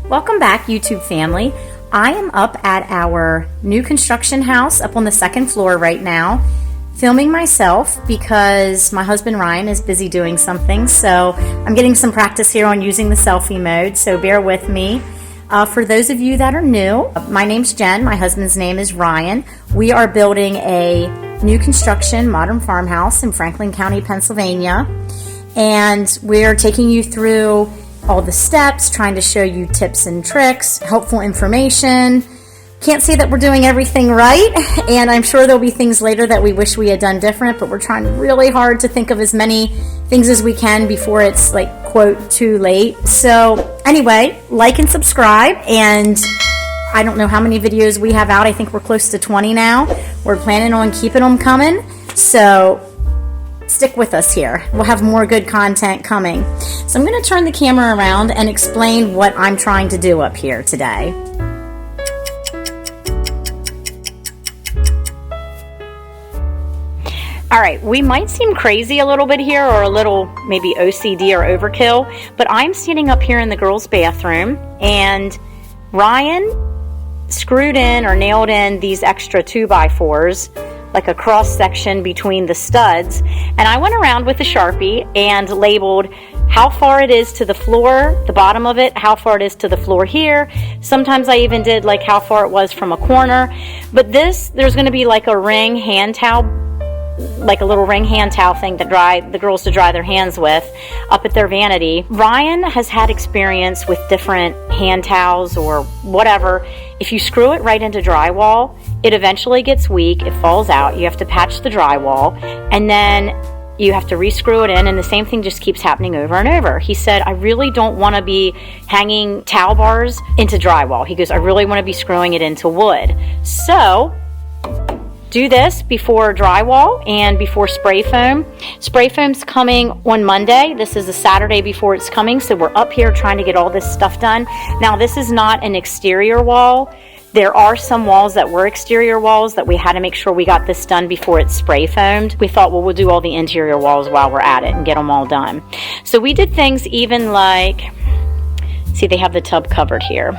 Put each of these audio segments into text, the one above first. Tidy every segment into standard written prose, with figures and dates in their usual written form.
Welcome back, YouTube family. I am up at our new construction house up on the second floor right now, filming myself because my husband Ryan is busy doing something. So I'm getting some practice here on using the selfie mode, so bear with me. For those of you that are new, my name's Jen, my husband's name is Ryan. We are building a new construction modern farmhouse in Franklin County, Pennsylvania. And we're taking you through all the steps, trying to show you tips and tricks, helpful information. Can't say that we're doing everything right, and I'm sure there'll be things later that we wish we had done different, but we're trying really hard to think of as many things as we can before it's like, quote, too late. So anyway, like and subscribe, and I don't know how many videos we have out. I think we're close to 20 now. We're planning on keeping them coming, so stick with us here. We'll have more good content coming. So I'm going to turn the camera around and explain what I'm trying to do up here today. All right, we might seem crazy a little bit here, or a little maybe OCD or overkill, but I'm standing up here in the girls' bathroom, and Ryan screwed in or nailed in these extra 2x4s, like a cross section between the studs, and I went around with a Sharpie and labeled how far it is to the floor, the bottom of it, how far it is to the floor here. Sometimes I even did like how far it was from a corner. But this, there's going to be like a ring hand towel, like a little ring hand towel thing that the girls to dry their hands with up at their vanity. Ryan has had experience with different hand towels or whatever. If you screw it right into drywall, it eventually gets weak, it falls out, you have to patch the drywall, and then you have to re-screw it in, and the same thing just keeps happening over and over. He said, I really don't want to be hanging towel bars into drywall. He goes, I really want to be screwing it into wood. So do this before drywall and before spray foam. Spray foam's coming on Monday. This is the Saturday before it's coming, so we're up here trying to get all this stuff done. Now, this is not an exterior wall. There are some walls that were exterior walls that we had to make sure we got this done before it's spray foamed. We thought, well, we'll do all the interior walls while we're at it and get them all done. So we did things even like, see, they have the tub covered here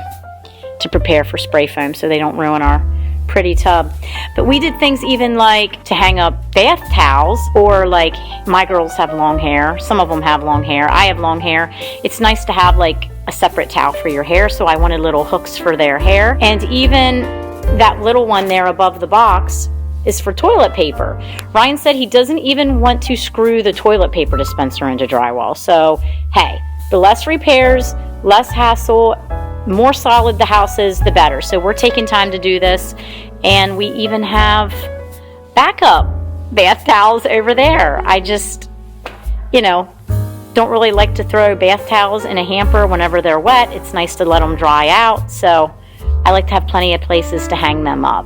to prepare for spray foam so they don't ruin our pretty tub. But we did things even like to hang up bath towels, or like, my girls have long hair, some of them have long hair, I have long hair. It's nice to have like a separate towel for your hair, so I wanted little hooks for their hair. And even that little one there above the box is for toilet paper. Ryan said he doesn't even want to screw the toilet paper dispenser into drywall. So hey, the less repairs, less hassle, more solid the house is, the better. So we're taking time to do this, and we even have backup bath towels over there. I just, don't really like to throw bath towels in a hamper whenever they're wet. It's nice to let them dry out, so I like to have plenty of places to hang them up.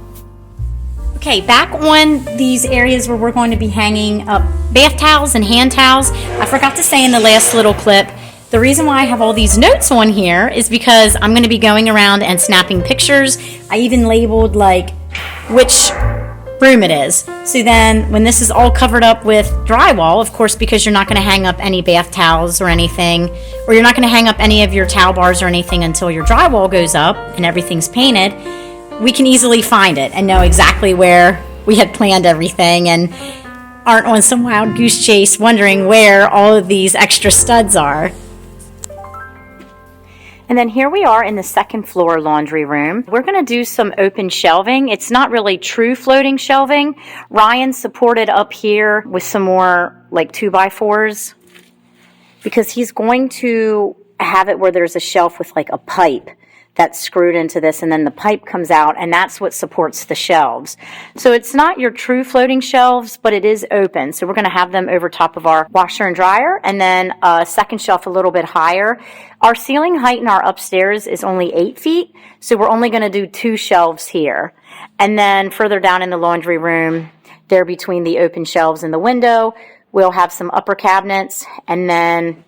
Okay, back on these areas where we're going to be hanging up bath towels and hand towels. I forgot to say in the last little clip, the reason why I have all these notes on here is because I'm going to be going around and snapping pictures. I even labeled like which room it is. So then when this is all covered up with drywall, of course, because you're not going to hang up any bath towels or anything, or you're not going to hang up any of your towel bars or anything until your drywall goes up and everything's painted, we can easily find it and know exactly where we had planned everything, and aren't on some wild goose chase wondering where all of these extra studs are. And then here we are in the second floor laundry room. We're going to do some open shelving. It's not really true floating shelving. Ryan supported up here with some more like 2x4s because he's going to have it where there's a shelf with like a pipe that's screwed into this, and then the pipe comes out, and that's what supports the shelves. So it's not your true floating shelves, but it is open. So we're going to have them over top of our washer and dryer, and then a second shelf a little bit higher. Our ceiling height in our upstairs is only 8 feet, so we're only going to do 2 shelves here. And then further down in the laundry room, there between the open shelves and the window, we'll have some upper cabinets, and then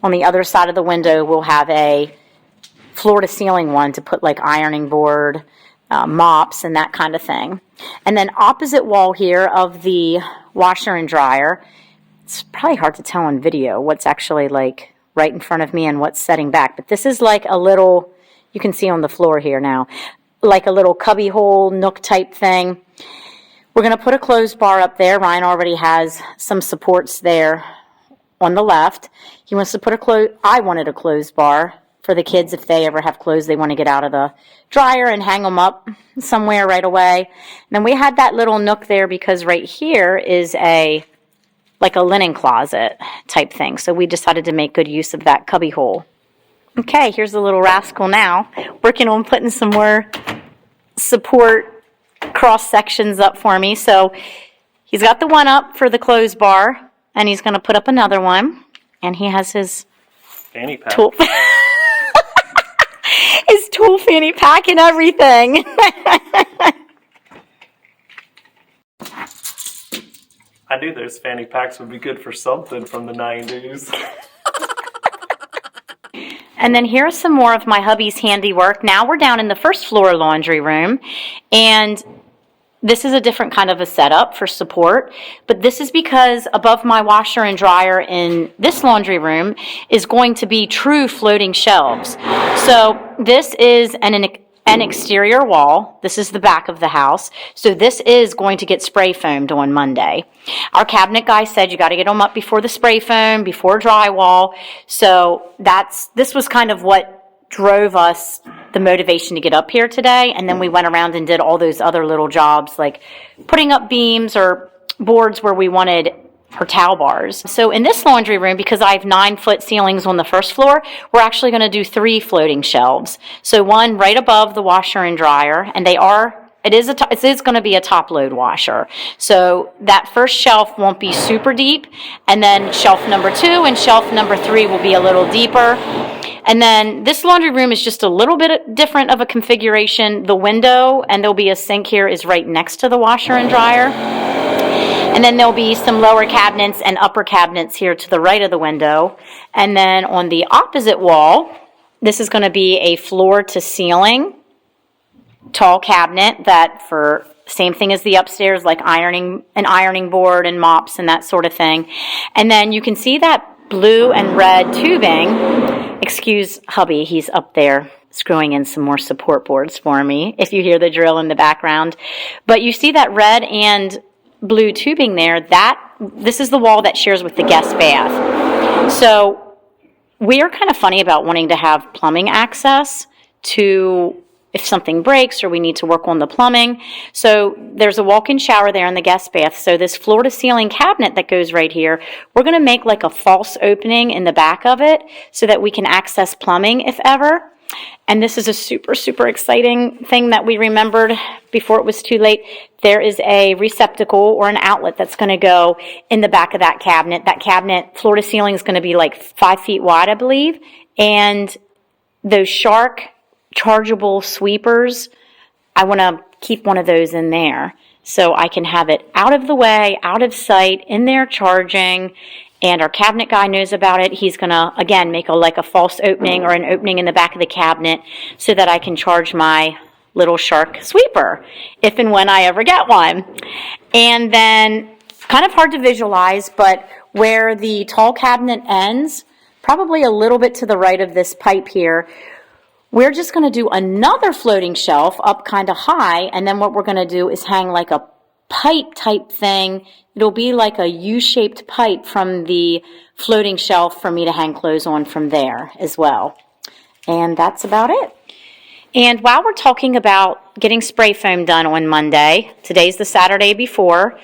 on the other side of the window, we'll have a floor-to-ceiling one to put like ironing board, mops, and that kind of thing. And then opposite wall here of the washer and dryer, it's probably hard to tell on video what's actually like right in front of me and what's setting back, but this is like a little you can see on the floor here now, like a little cubby hole, nook type thing. We're going to put a clothes bar up there. Ryan already has some supports there on the left. He wants to put I wanted a clothes bar for the kids if they ever have clothes they want to get out of the dryer and hang them up somewhere right away. And then we had that little nook there because right here is like a linen closet type thing. So we decided to make good use of that cubby hole. Okay, here's the little rascal now, working on putting some more support cross sections up for me. So he's got the one up for the clothes bar, and he's going to put up another one. And he has his fanny pack. His tool fanny pack and everything. I knew those fanny packs would be good for something from the 90s. And then here's some more of my hubby's handiwork. Now we're down in the first floor laundry room, and this is a different kind of a setup for support, but this is because above my washer and dryer in this laundry room is going to be true floating shelves. So this is an exterior wall. This is the back of the house. So this is going to get spray foamed on Monday. Our cabinet guy said you got to get them up before the spray foam, before drywall. So this was kind of what drove us the motivation to get up here today. And then we went around and did all those other little jobs like putting up beams or boards where we wanted her towel bars. So in this laundry room, because I have 9-foot ceilings on the first floor, we're actually going to do 3 floating shelves. So one right above the washer and dryer, and it is going to be a top load washer. So that first shelf won't be super deep, and then shelf number 2 and shelf number 3 will be a little deeper. And then this laundry room is just a little bit different of a configuration. The window, and there'll be a sink here, is right next to the washer and dryer. And then there'll be some lower cabinets and upper cabinets here to the right of the window. And then on the opposite wall, this is going to be a floor to ceiling tall cabinet that for same thing as the upstairs, like an ironing board and mops and that sort of thing. And then you can see that blue and red tubing. Excuse hubby, he's up there screwing in some more support boards for me, if you hear the drill in the background. But you see that red and blue tubing there, this is the wall that shares with the guest bath. So we are kind of funny about wanting to have plumbing access to if something breaks or we need to work on the plumbing. So there's a walk-in shower there in the guest bath. So this floor-to-ceiling cabinet that goes right here, we're going to make like a false opening in the back of it so that we can access plumbing if ever. And this is a super, super exciting thing that we remembered before it was too late. There is a receptacle or an outlet that's going to go in the back of that cabinet. That cabinet, floor to ceiling, is going to be like 5 feet wide, I believe. And those Shark chargeable sweepers, I want to keep one of those in there so I can have it out of the way, out of sight, in there charging. And our cabinet guy knows about it. He's going to, again, make a false opening or an opening in the back of the cabinet so that I can charge my little Shark sweeper if and when I ever get one. And then, kind of hard to visualize, but where the tall cabinet ends, probably a little bit to the right of this pipe here, we're just going to do another floating shelf up kind of high, and then what we're going to do is hang like a pipe type thing. It'll be like a U-shaped pipe from the floating shelf for me to hang clothes on from there as well. And that's about it. And while we're talking about getting spray foam done on Monday, today's the Saturday before,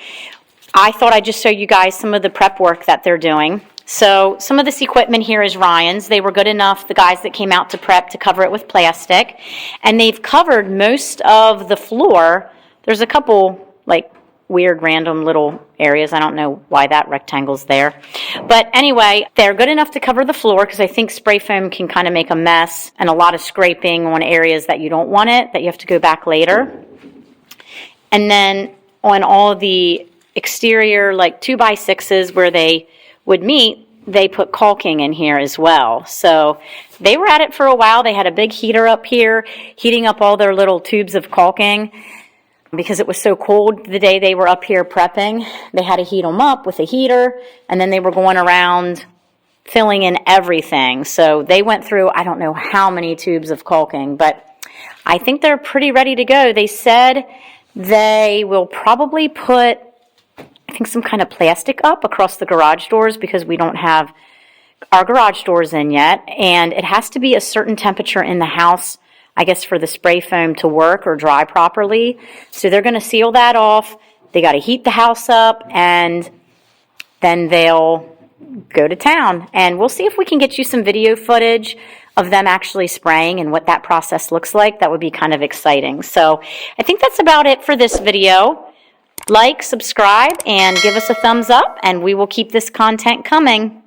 I thought I'd just show you guys some of the prep work that they're doing. So some of this equipment here is Ryan's. They were good enough, the guys that came out to prep, to cover it with plastic. And they've covered most of the floor. There's a couple like weird random little areas. I don't know why that rectangle's there. But anyway, they're good enough to cover the floor because I think spray foam can kind of make a mess and a lot of scraping on areas that you don't want it, that you have to go back later. And then on all the exterior like 2x6s where they would meet, they put caulking in here as well. So they were at it for a while. They had a big heater up here, heating up all their little tubes of caulking because it was so cold the day they were up here prepping. They had to heat them up with a heater, and then they were going around filling in everything. So they went through, I don't know how many tubes of caulking, but I think they're pretty ready to go. They said they will probably put, I think, some kind of plastic up across the garage doors because we don't have our garage doors in yet. And it has to be a certain temperature in the house, I guess, for the spray foam to work or dry properly. So they're going to seal that off. They got to heat the house up, and then they'll go to town. And we'll see if we can get you some video footage of them actually spraying and what that process looks like. That would be kind of exciting. So I think that's about it for this video. Like, subscribe, and give us a thumbs up, and we will keep this content coming.